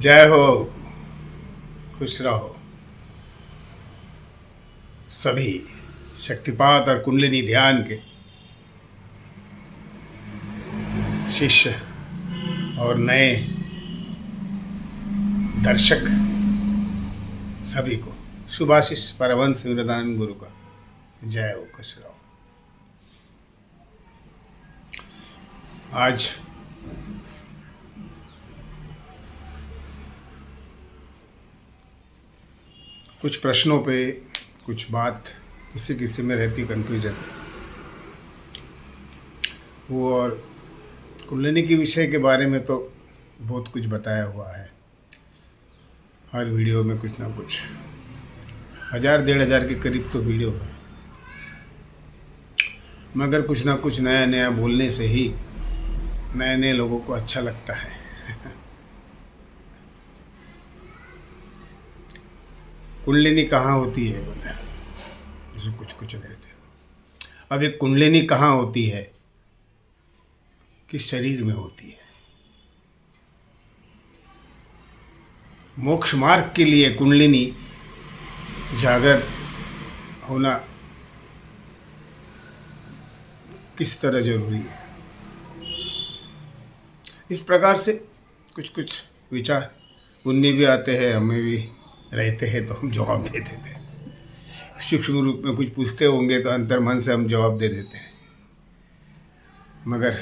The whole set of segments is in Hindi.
जय हो। खुश रहो। सभी शक्तिपात और कुंडलिनी ध्यान के शिष्य और नए दर्शक सभी को शुभाशीष परमहंस विवेकानंद गुरु का जय हो। खुश रहो। आज कुछ प्रश्नों पे कुछ बात किसी किसी में रहती कन्फ्यूजन, वो और कुंडलिनी के विषय के बारे में तो बहुत कुछ बताया हुआ है। हर वीडियो में कुछ ना कुछ 1000-1500 के करीब तो वीडियो है, मगर कुछ ना कुछ नया नया बोलने से ही नए नए लोगों को अच्छा लगता है। कुंडलिनी कहाँ होती है बोले, जैसे कुछ कुछ रहते। अब एक कुंडलिनी कहाँ होती है, किस शरीर में होती है। मोक्ष मार्ग के लिए कुंडलिनी जागृत होना किस तरह जरूरी है, इस प्रकार से कुछ कुछ विचार उनमें भी आते हैं, हमें भी रहते हैं, तो हम जवाब दे देते हैं। सूक्ष्म रूप में कुछ पूछते होंगे तो अंतर मन से हम जवाब दे देते हैं, मगर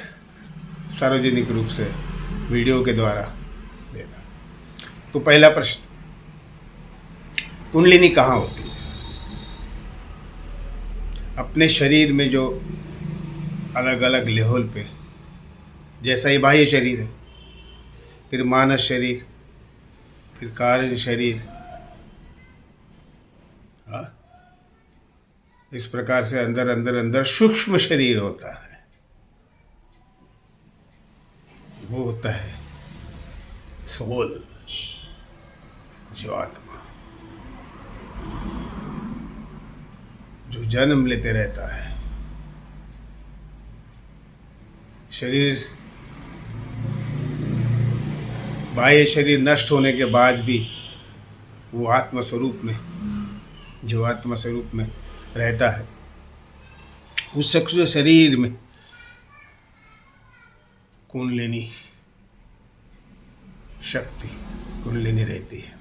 सार्वजनिक रूप से वीडियो के द्वारा देना। तो पहला प्रश्न, कुंडलिनी कहाँ होती है। अपने शरीर में जो अलग अलग लेवल पे, जैसा ये बाह्य शरीर है, फिर मानस शरीर, फिर कारण शरीर, इस प्रकार से अंदर अंदर अंदर सूक्ष्म शरीर होता है। वो होता है सोल, जो आत्मा, जो जन्म लेते रहता है। शरीर, बाह्य शरीर नष्ट होने के बाद भी वो आत्मा स्वरूप में, जो आत्मा स्वरूप में रहता है, उस सूक्ष्म शरीर में कुंडलिनी शक्ति, कुंडलिनी रहती है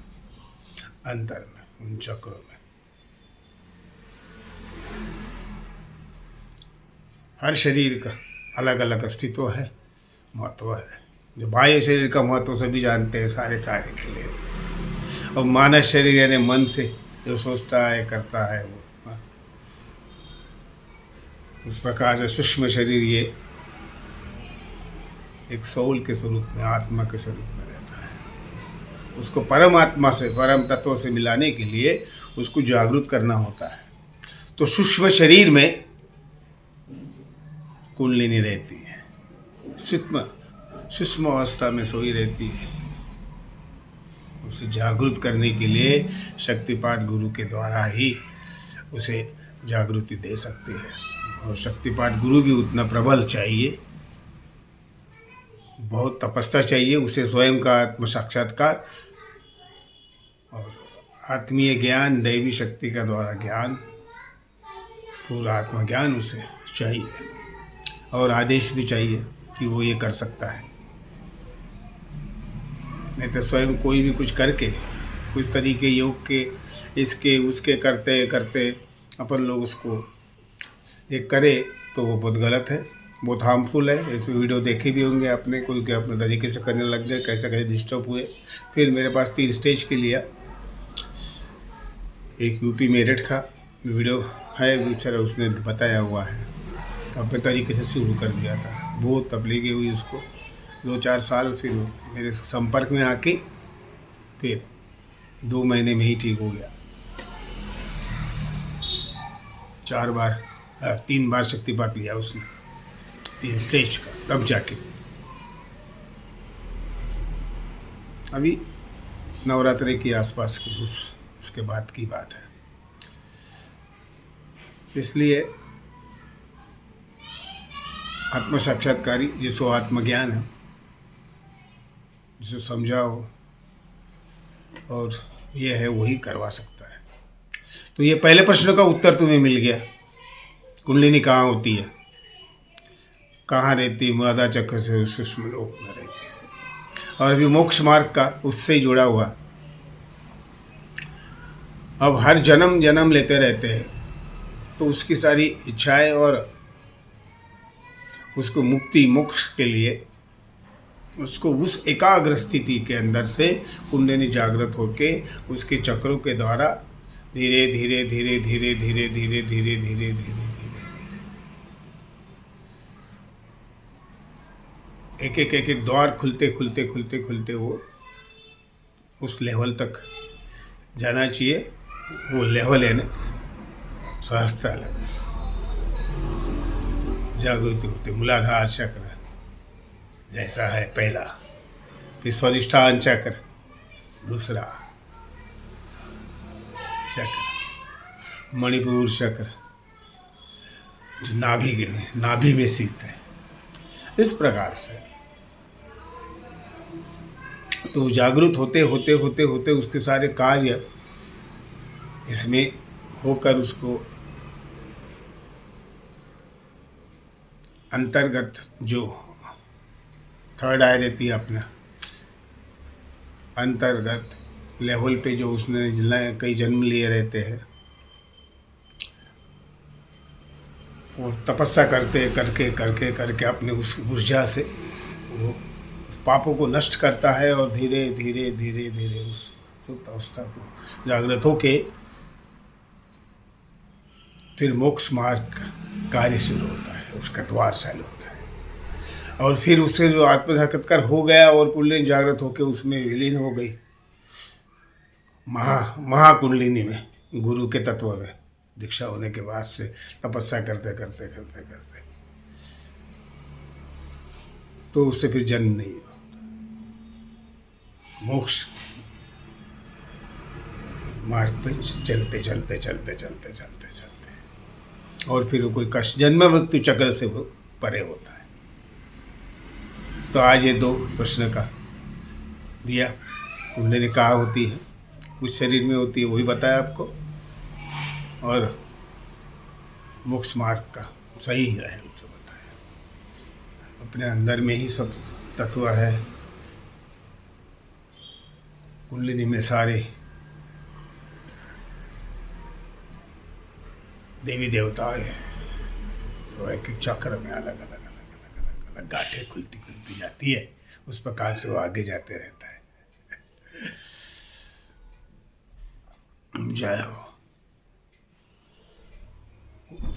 अंतर में, उन चक्रों में। हर शरीर का अलग अलग अस्तित्व है, महत्व है। जो बाह्य शरीर का महत्व सभी जानते हैं सारे कार्य के लिए, और मानस शरीर यानी मन से जो सोचता है करता है वो, उस प्रकार से सूक्ष्म शरीर ये एक सोल के स्वरूप में, आत्मा के स्वरूप में रहता है। उसको परमात्मा से, परम तत्व से मिलाने के लिए उसको जागृत करना होता है। तो सूक्ष्म शरीर में कुंडलिनी रहती है, सूक्ष्म अवस्था में सोई रहती है। उसे जागृत करने के लिए शक्तिपात गुरु के द्वारा ही उसे जागृति दे सकते हैं। और शक्तिपात गुरु भी उतना प्रबल चाहिए, बहुत तपस्या चाहिए उसे, स्वयं का आत्म साक्षात्कार और आत्मीय ज्ञान, दैवी शक्ति का द्वारा ज्ञान, पूरा आत्मज्ञान उसे चाहिए, और आदेश भी चाहिए कि वो ये कर सकता है। नहीं तो स्वयं कोई भी कुछ करके, कुछ तरीके योग के, इसके उसके करते करते अपन लोग उसको एक करे तो वो बहुत गलत है, बहुत हार्मफुल है। ऐसे वीडियो देखे भी होंगे आपने, कोई के अपने तरीके से करने लग गए, कैसे कैसे डिस्टर्ब हुए। फिर मेरे पास 3 स्टेज के लिया, एक यूपी मेरठ का वीडियो है, बेचारा उसने बताया हुआ है, अपने तरीके से शुरू कर दिया था। बहुत तबलीगी हुई उसको 2-4 साल, फिर मेरे संपर्क में आके फिर 2 महीने में ही ठीक हो गया। 3 बार शक्तिपात लिया उसने, 3 स्टेज का, तब जाके। अभी नवरात्रि के आसपास की उसके बाद की बात है। इसलिए आत्म साक्षात्कारी जिसको आत्मज्ञान है, जिसको समझा हो, और ये है वही करवा सकता है। तो ये पहले प्रश्न का उत्तर तुम्हें मिल गया। कुंडलिनी कहाँ होती है, कहाँ रहती, मृदा चक्र से सूक्ष्म लोक में रहती है। और अभी मोक्ष मार्ग का उससे ही जुड़ा हुआ। अब हर जन्म जन्म लेते रहते हैं तो उसकी सारी इच्छाएं और उसको मुक्ति मोक्ष के लिए उसको उस एकाग्र स्थिति के अंदर से कुंडलिनी जागृत होके उसके चक्रों के द्वारा धीरे धीरे धीरे धीरे धीरे धीरे धीरे धीरे धीरे एक एक एक एक द्वार खुलते खुलते खुलते खुलते वो उस लेवल तक जाना चाहिए। वो लेवल है ना सहस्त्र लेवल, जागृति होते। मूलाधार चक्र जैसा है पहला, फिर स्वादिष्ठान चक्र दूसरा चक्र, मणिपुर चक्र जो नाभि में स्थित है। इस प्रकार से तो जागृत होते होते होते होते उसके सारे कार्य इसमें होकर उसको अंतर्गत जो थर्ड आई रहती है अपना अंतर्गत लेवल पे जो उसने कई जन्म लिए रहते हैं, वो तपस्या करते करके करके करके अपने उस ऊर्जा से वो पापों को नष्ट करता है और धीरे धीरे धीरे धीरे उस सुप्त अवस्था को जागृत होके फिर मोक्ष मार्ग कार्य शुरू होता है, उसका द्वार चालू होता है। और फिर उससे जो आत्म साक्षात्कार हो गया और कुंडलिनी जागृत होके उसमें विलीन हो गई महाकुंडलिनी में, गुरु के तत्व में दीक्षा होने के बाद से तपस्या करते करते करते करते तो उससे फिर जन्म नहीं होता, मोक्ष मार्ग पे चलते चलते चलते चलते चलते चलते और फिर कोई कष्ट जन्म मृत्यु चक्र से वो परे होता है। तो आज ये दो प्रश्न का दिया। कुंडलिनी कहाँ होती है, उस शरीर में होती है वही बताया आपको, और मोक्ष मार्ग का सही रहे उसे बताया। अपने अंदर में ही सब तत्व है। कुंडलिनी में सारे देवी देवताएं हैं, तो एक एक चक्र में अलग अलग अलग अलग अलग अलग गांठें खुलती खुलती जाती है। उस प्रकार से वो आगे जाते रहता है। जय हो।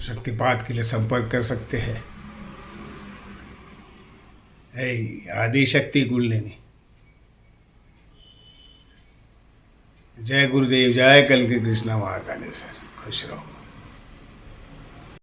शक्तिपात के लिए संपर्क कर सकते हैं। आदि शक्ति कुंडलिनी। जय गुरुदेव, जय कल के कृष्णा महाकालेश्वर। खुश रहो।